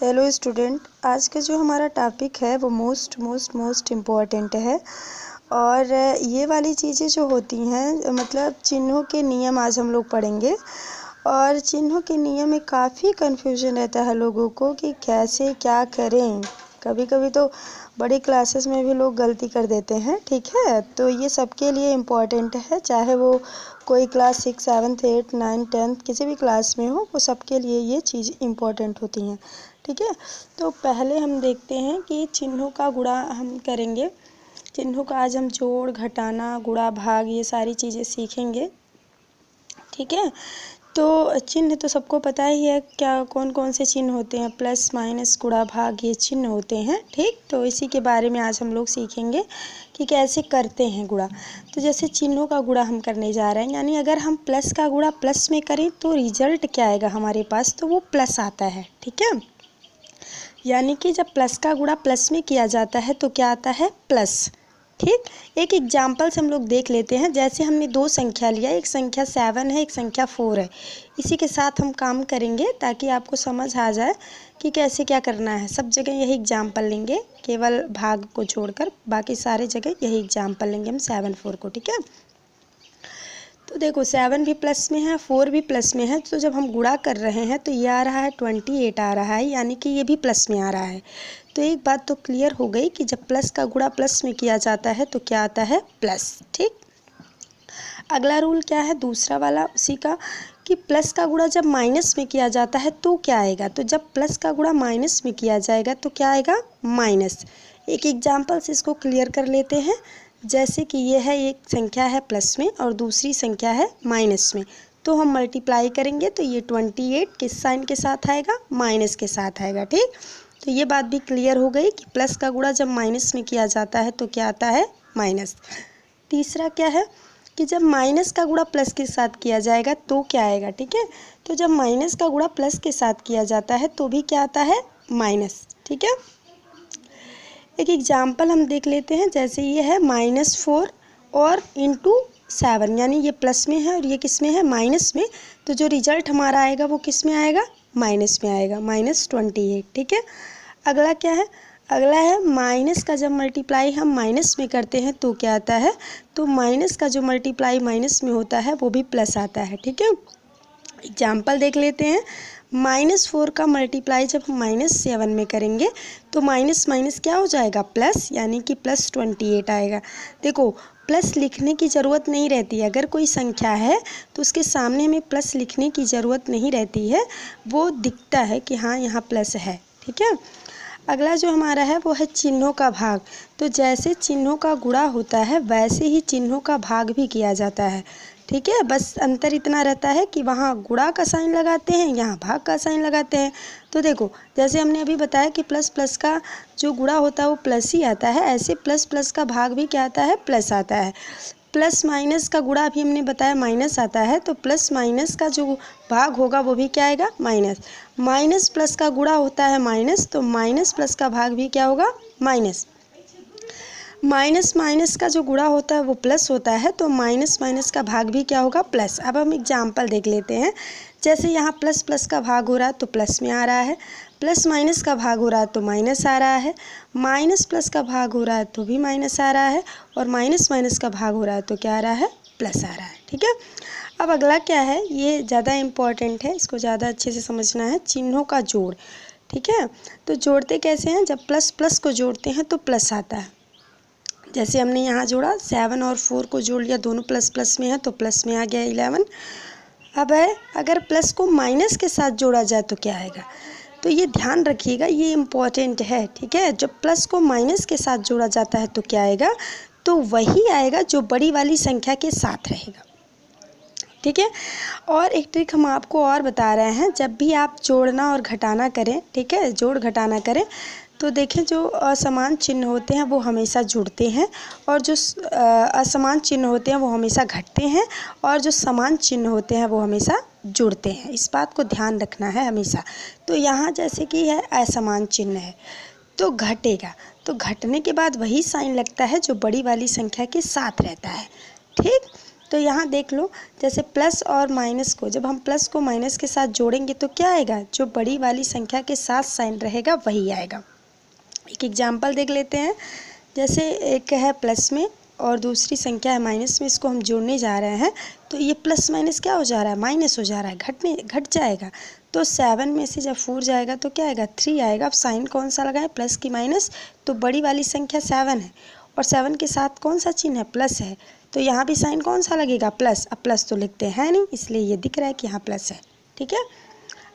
Hello student, आज का जो हमारा टॉपिक है वो मोस्ट इम्पॉर्टेंट है। और ये वाली चीज़ें जो होती हैं मतलब चिन्हों के नियम आज हम लोग पढ़ेंगे। और चिन्हों के नियम में काफ़ी कन्फ्यूजन रहता है लोगों को कि कैसे क्या करें। कभी कभी तो बड़ी क्लासेस में भी लोग गलती कर देते हैं, ठीक है। तो ये सबके लिए इम्पॉर्टेंट है, चाहे वो कोई क्लास 6, 7, 8, 9, 10 किसी भी क्लास में हो, वो सबके लिए ये चीज़ इम्पॉर्टेंट होती हैं, ठीक है। तो पहले हम देखते हैं कि चिन्हों का गुणा हम करेंगे। चिन्हों का आज हम जोड़, घटाना, गुणा, भाग ये सारी चीज़ें सीखेंगे, ठीक है। तो चिन्ह तो सबको पता ही है, क्या कौन कौन से चिन्ह होते हैं, प्लस माइनस गुणा भाग ये चिन्ह होते हैं, ठीक। तो इसी के बारे में आज हम लोग सीखेंगे कि कैसे करते हैं गुणा। तो जैसे चिन्हों का गुणा हम करने जा रहे हैं, यानी अगर हम प्लस का गुणा प्लस में करें तो रिजल्ट क्या आएगा हमारे पास, तो वो प्लस आता है, ठीक है। यानी कि जब प्लस का गुणा प्लस में किया जाता है तो क्या आता है, प्लस, ठीक। एक एग्जाम्पल से हम लोग देख लेते हैं। जैसे हमने दो संख्या लिया, एक संख्या 7 है, एक संख्या 4 है। इसी के साथ हम काम करेंगे ताकि आपको समझ आ जाए कि कैसे क्या करना है। सब जगह यही एग्जाम्पल लेंगे, केवल भाग को छोड़कर बाकी सारे जगह यही एग्जाम्पल लेंगे हम 7, 4 को, ठीक है। तो देखो 7 भी प्लस में है, 4 भी प्लस में है। तो जब हम गुणा कर रहे हैं तो ये आ रहा है 28 आ रहा है, यानी कि ये भी प्लस में आ रहा है। तो एक बात तो क्लियर हो गई कि जब प्लस का गुणा प्लस में किया जाता है तो क्या आता है, प्लस, ठीक। अगला रूल क्या है, दूसरा वाला उसी का, कि प्लस का गुणा जब माइनस में किया जाता है तो क्या आएगा। तो जब प्लस का गुणा माइनस में किया जाएगा तो क्या आएगा, माइनस। एक एग्जाम्पल से इसको क्लियर कर लेते हैं। जैसे कि ये है, एक संख्या है प्लस में और दूसरी संख्या है माइनस में, तो हम मल्टीप्लाई करेंगे तो ये 28 किस साइन के साथ आएगा, माइनस के साथ आएगा, ठीक। तो ये बात भी क्लियर हो गई कि प्लस का गुणा जब माइनस में किया जाता है तो क्या आता है, माइनस। तीसरा क्या है कि जब माइनस का गुणा प्लस के साथ किया जाएगा तो क्या आएगा, ठीक है। तो जब माइनस का गुणा प्लस के साथ किया जाता है तो भी क्या आता है, माइनस, ठीक है। एक एग्जाम्पल हम देख लेते हैं। जैसे ये है -4 और इंटू 7, यानी ये प्लस में है और ये किस में है, माइनस में। तो जो रिजल्ट हमारा आएगा वो किस में आएगा, माइनस में आएगा, -28, ठीक है। अगला क्या है, अगला है माइनस का जब मल्टीप्लाई हम माइनस में करते हैं तो क्या आता है, तो माइनस का जो मल्टीप्लाई माइनस में होता है वो भी प्लस आता है, ठीक है। एग्जाम्पल देख लेते हैं। -4 का मल्टीप्लाई जब हम -7 में करेंगे तो माइनस माइनस क्या हो जाएगा, प्लस, यानी कि +28 आएगा। देखो प्लस लिखने की ज़रूरत नहीं रहती है, अगर कोई संख्या है तो उसके सामने हमें प्लस लिखने की ज़रूरत नहीं रहती है, वो दिखता है कि हाँ यहाँ प्लस है, ठीक है। अगला जो हमारा है वो है चिन्हों का भाग। तो जैसे चिन्हों का गुणा होता है वैसे ही चिन्हों का भाग भी किया जाता है, ठीक है। बस अंतर इतना रहता है कि वहाँ गुणा का साइन लगाते हैं, यहाँ भाग का साइन लगाते हैं। तो देखो जैसे हमने अभी बताया कि प्लस प्लस का जो गुणा होता है वो प्लस ही आता है, ऐसे प्लस प्लस का भाग भी क्या आता है, प्लस आता है। प्लस माइनस का गुणा अभी हमने बताया माइनस आता है, तो प्लस माइनस का जो भाग होगा वो भी क्या आएगा, माइनस। माइनस प्लस का गुणा होता है माइनस, तो माइनस प्लस का भाग भी क्या होगा, माइनस। माइनस माइनस का जो गुणा होता है वो प्लस होता है, तो माइनस माइनस का भाग भी क्या होगा, प्लस। अब हम एग्जाम्पल देख लेते हैं। जैसे यहाँ प्लस प्लस का भाग हो रहा है तो प्लस में आ रहा है, प्लस माइनस का भाग हो रहा है तो माइनस आ रहा है, माइनस प्लस का भाग हो रहा है तो भी माइनस आ रहा है, और माइनस माइनस का भाग हो रहा है तो क्या आ रहा है, प्लस आ रहा है, ठीक है। अब अगला क्या है, ये ज़्यादा इम्पॉर्टेंट है, इसको ज़्यादा अच्छे से समझना है, चिन्हों का जोड़, ठीक है। तो जोड़ते कैसे हैं, जब प्लस प्लस को जोड़ते हैं तो प्लस आता है। जैसे हमने यहाँ जोड़ा 7 और 4 को जोड़ लिया, दोनों प्लस प्लस में है तो प्लस में आ गया 11। अब है अगर प्लस को माइनस के साथ जोड़ा जाए तो क्या आएगा, तो ये ध्यान रखिएगा, ये इम्पॉर्टेंट है, ठीक है। जब प्लस को माइनस के साथ जोड़ा जाता है तो क्या आएगा, तो वही आएगा जो बड़ी वाली संख्या के साथ रहेगा, ठीक है। और एक ट्रिक हम आपको और बता रहे हैं, जब भी आप जोड़ना और घटाना करें, ठीक है, जोड़ घटाना करें, तो देखें जो असमान चिन्ह होते हैं वो हमेशा जुड़ते हैं, और जो असमान चिन्ह होते हैं वो हमेशा घटते हैं, और जो समान चिन्ह होते हैं वो हमेशा जुड़ते हैं। इस बात को ध्यान रखना है हमेशा। तो यहाँ जैसे कि है असमान चिन्ह है तो घटेगा, तो घटने के बाद वही साइन लगता है जो बड़ी वाली संख्या के साथ रहता है, ठीक। तो यहाँ देख लो, जैसे प्लस और माइनस को जब हम प्लस को माइनस के साथ जोड़ेंगे तो क्या आएगा, जो बड़ी वाली संख्या के साथ साइन रहेगा वही आएगा। एक एग्जाम्पल देख लेते हैं। जैसे एक है प्लस में और दूसरी संख्या है माइनस में, इसको हम जोड़ने जा रहे हैं तो ये प्लस माइनस क्या हो जा रहा है, माइनस हो जा रहा है, घट जाएगा। तो 7 में से जब 4 जाएगा तो क्या आएगा, 3 आएगा। अब साइन कौन सा लगाएं, प्लस की माइनस, तो बड़ी वाली संख्या 7 है और 7 के साथ कौन सा चिन्ह है, प्लस है, तो यहाँ भी साइन कौन सा लगेगा, प्लस। अब प्लस तो लिखते हैं नहीं, इसलिए ये दिख रहा है कि यहाँ प्लस है, ठीक है।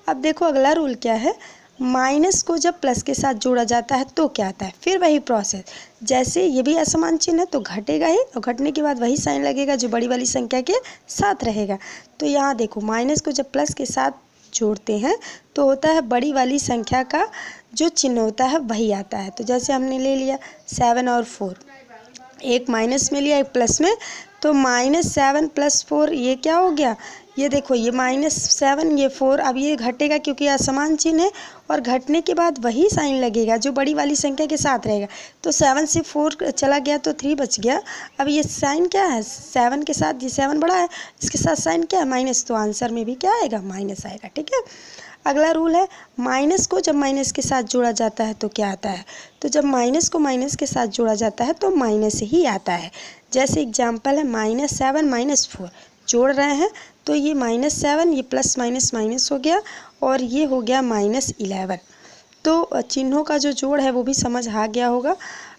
अब देखो अगला रूल क्या है, माइनस को जब प्लस के साथ जोड़ा जाता है तो क्या आता है, फिर वही प्रोसेस। जैसे ये भी असमान चिन्ह है तो घटेगा ही, और घटने के बाद वही साइन लगेगा जो बड़ी वाली संख्या के साथ रहेगा। तो यहाँ देखो माइनस को जब प्लस के साथ जोड़ते हैं तो होता है बड़ी वाली संख्या का जो चिन्ह होता है वही आता है। तो जैसे हमने ले लिया 7 और 4, एक माइनस में लिया एक प्लस में, तो -7 + 4 ये क्या हो गया, ये देखो ये -7 ये 4, अब ये घटेगा क्योंकि असमान चिन्ह है और घटने के बाद वही साइन लगेगा जो बड़ी वाली संख्या के साथ रहेगा। तो 7 से 4 चला गया तो 3 बच गया। अब ये साइन क्या है, 7 के साथ, ये 7 बड़ा है, इसके साथ साइन क्या है, माइनस, तो आंसर में भी क्या आएगा, माइनस आएगा, ठीक है। अगला रूल है, माइनस को जब माइनस के साथ जोड़ा जाता है तो क्या आता है, तो जब माइनस को माइनस के साथ जोड़ा जाता है तो माइनस ही आता है। जैसे एग्जाम्पल है -7 - 4 जोड़ रहे हैं तो ये -7 ये प्लस माइनस माइनस हो गया और ये हो गया -11। तो चिन्हों का जो जोड़ है वो भी समझ आ गया होगा।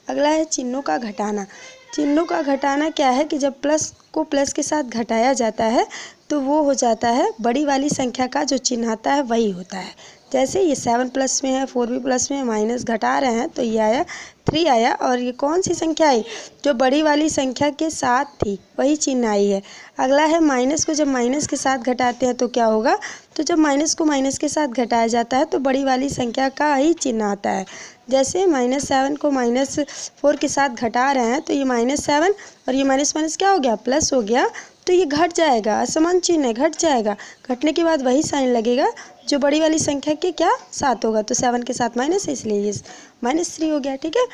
अगला है चिन्हों का घटाना। चिन्हों का घटाना क्या है कि जब प्लस को प्लस के साथ घटाया जाता है तो वो हो जाता है बड़ी वाली संख्या का जो चिन्ह आता है वही होता है। जैसे ये 7 प्लस में है, 4 भी प्लस में है, माइनस घटा रहे हैं तो ये आया 3 आया, और ये कौन सी संख्या आई, जो बड़ी वाली संख्या के साथ थी वही चिन्ह आई है। अगला है माइनस को जब माइनस के साथ घटाते हैं तो क्या होगा, तो जब माइनस को माइनस के साथ घटाया जाता है तो बड़ी वाली संख्या का ही चिन्ह आता है। जैसे -7 को -4 के साथ घटा रहे हैं तो ये -7 और ये माइनस माइनस क्या हो गया, प्लस हो गया, तो ये घट जाएगा, असमान चिन्ह है, घट जाएगा। घटने के बाद वही साइन लगेगा जो बड़ी वाली संख्या के क्या साथ होगा, तो 7 के साथ माइनस है इसलिए ये -3 हो गया, ठीक है।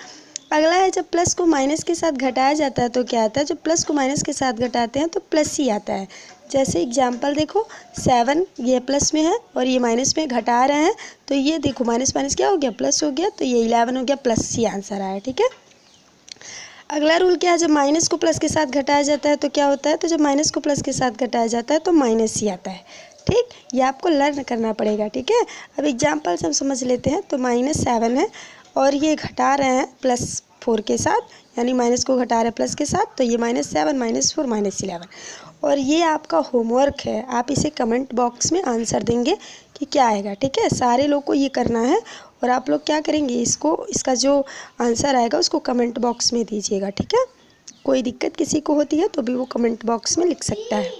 अगला है जब प्लस को माइनस के साथ घटाया जाता है तो क्या आता है, जब प्लस को माइनस के साथ घटाते हैं तो प्लस ही आता है। जैसे एग्जाम्पल देखो 7 ये प्लस में है और ये माइनस में घटा रहे हैं तो ये देखो माइनस माइनस क्या हो गया, प्लस हो गया, तो ये 11 हो गया, प्लस ही आंसर आया, ठीक है। अगला रूल क्या है, जब माइनस को प्लस के साथ घटाया जाता है तो क्या होता है, तो जब माइनस को प्लस के साथ घटाया जाता है तो माइनस ही आता है, ठीक। ये आपको लर्न करना पड़ेगा, ठीक है। अब एग्जाम्पल से हम समझ लेते हैं। तो -7 है और ये घटा रहे हैं +4 के साथ, यानी माइनस को घटा रहे हैं प्लस के साथ, तो ये -7 -4 -11। और ये आपका होमवर्क है, आप इसे कमेंट बॉक्स में आंसर देंगे कि क्या आएगा, ठीक है। सारे लोग को ये करना है और आप लोग क्या करेंगे, इसका जो आंसर आएगा उसको कमेंट बॉक्स में दीजिएगा, ठीक है। कोई दिक्कत किसी को होती है तो भी वो कमेंट बॉक्स में लिख सकता है।